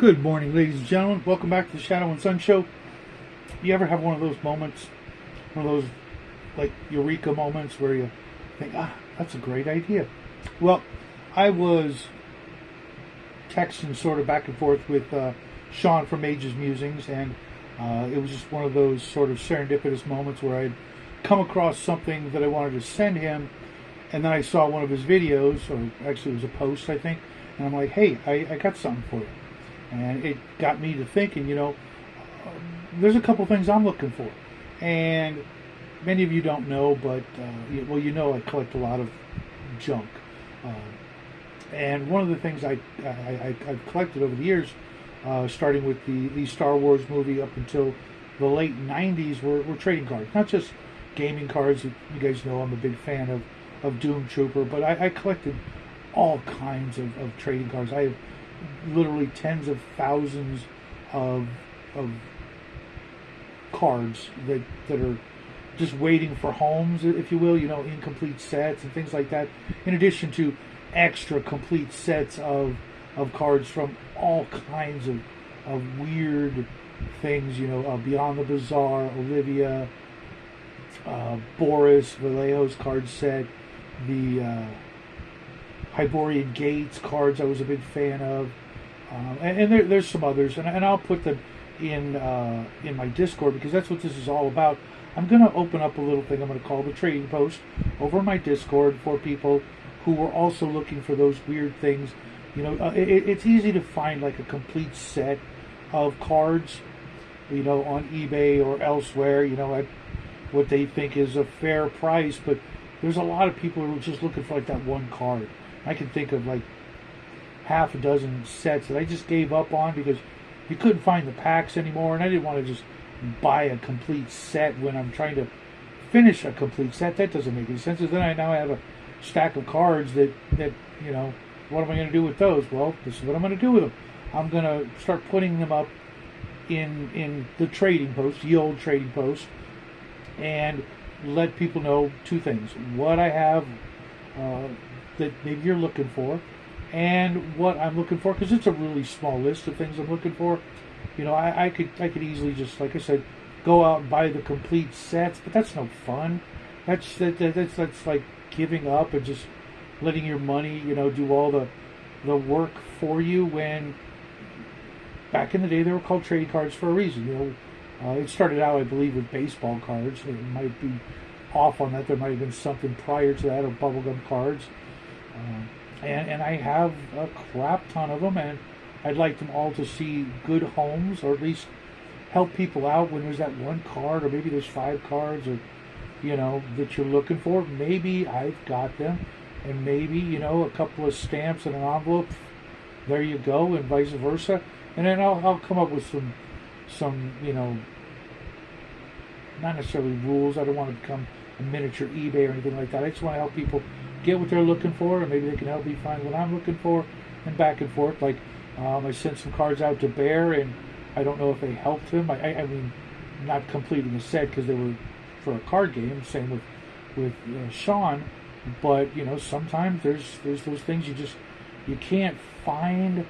Good morning, ladies and gentlemen. Welcome back to the Shadow and Sun Show. You ever have one of those moments, one of those like eureka moments where you think, that's a great idea? Well, I was texting sort of back and forth with Sean from Mage's Musings, and it was just one of those sort of serendipitous moments where I'd come across something that I wanted to send him, and then I saw one of his videos, or actually it was a post, I think, and I'm like, hey, I got something for you. And it got me to thinking, there's a couple things I'm looking for. And many of you don't know, but, I collect a lot of junk. And one of the things I've collected over the years, starting with the Star Wars movie up until the late 90s, were trading cards. Not just gaming cards. You guys know I'm a big fan of Doom Trooper, but I collected all kinds of trading cards. I have literally tens of thousands of cards that are just waiting for homes, if you will, incomplete sets and things like that, in addition to extra complete sets of cards from all kinds of weird things, Beyond the Bizarre, Olivia, Boris Vallejo's card set, the Hyborian Gates cards I was a big fan of, and there's some others, and I'll put them in my Discord, because that's what this is all about. I'm going to open up a little thing I'm going to call the Trading Post over my Discord for people who are also looking for those weird things. It's easy to find like a complete set of cards, on eBay or elsewhere, at what they think is a fair price, but there's a lot of people who are just looking for like that one card. I can think of like half a dozen sets that I just gave up on because you couldn't find the packs anymore, and I didn't want to just buy a complete set when I'm trying to finish a complete set. That doesn't make any sense. And then I now have a stack of cards that what am I going to do with those? Well, this is what I'm going to do with them. I'm going to start putting them up in the Trading Post, the old Trading Post, and let people know two things: what I have that maybe you're looking for, and what I'm looking for, because it's a really small list of things I'm looking for. I could easily just, like I said, go out and buy the complete sets, but that's no fun. That's like giving up and just letting your money, do all the work for you, when back in the day they were called trading cards for a reason. It started out, I believe, with baseball cards. It might be off on that. There might have been something prior to that, of bubblegum cards. And I have a crap ton of them, and I'd like them all to see good homes, or at least help people out when there's that one card, or maybe there's 5 cards, or that you're looking for. Maybe I've got them, and maybe a couple of stamps and an envelope. There you go, and vice versa. And then I'll come up with some not necessarily rules. I don't want to become a miniature eBay or anything like that. I just want to help people get what they're looking for, and maybe they can help me find what I'm looking for, and back and forth. Like I sent some cards out to Bear, and I don't know if they helped him. I mean, not completing a set because they were for a card game. Same with Sean, but sometimes there's those things you can't find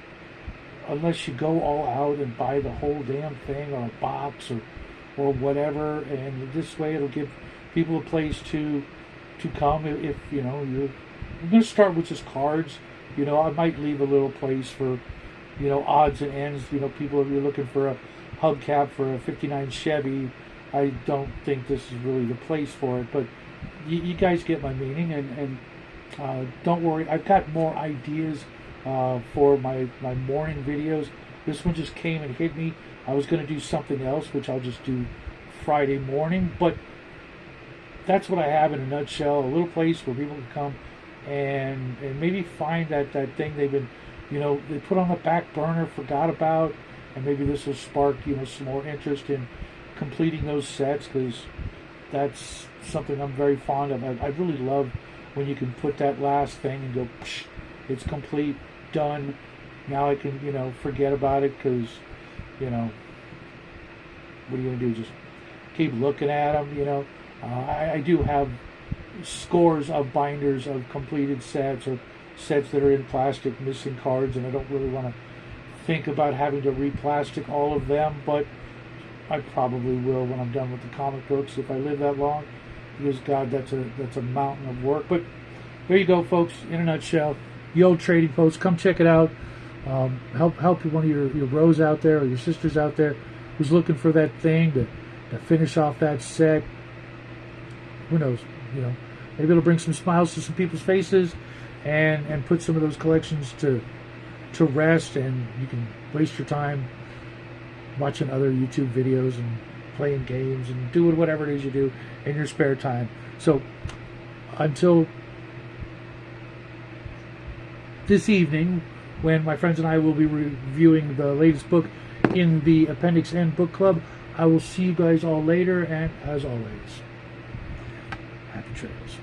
unless you go all out and buy the whole damn thing, or a box, or whatever. And this way it'll give people a place to come. If you're going to start with just cards, I might leave a little place for odds and ends. People, if you're looking for a hubcap for a 59 Chevy, I don't think this is really the place for it, but you guys get my meaning. And don't worry, I've got more ideas for my morning videos. This one just came and hit me. I was going to do something else, which I'll just do Friday morning, but that's what I have in a nutshell. A little place where people can come and maybe find that thing they've been, they put on the back burner, forgot about, and maybe this will spark, some more interest in completing those sets, because that's something I'm very fond of. I really love when you can put that last thing and go, psh, it's complete, done. Now I can, forget about it, because, what are you going to do? Just keep looking at them, I do have scores of binders of completed sets, or sets that are in plastic missing cards, and I don't really want to think about having to replastic all of them, but I probably will when I'm done with the comic books if I live that long, because God, that's a mountain of work. But there you go, folks. In a nutshell, the Old Trading Post. Come check it out. Help one of your bros out there or your sisters out there who's looking for that thing to finish off that set. Who knows? Maybe it'll bring some smiles to some people's faces and put some of those collections to rest, and you can waste your time watching other YouTube videos and playing games and doing whatever it is you do in your spare time. So until this evening, when my friends and I will be reviewing the latest book in the Appendix N book club, I will see you guys all later, and as always, happy trails.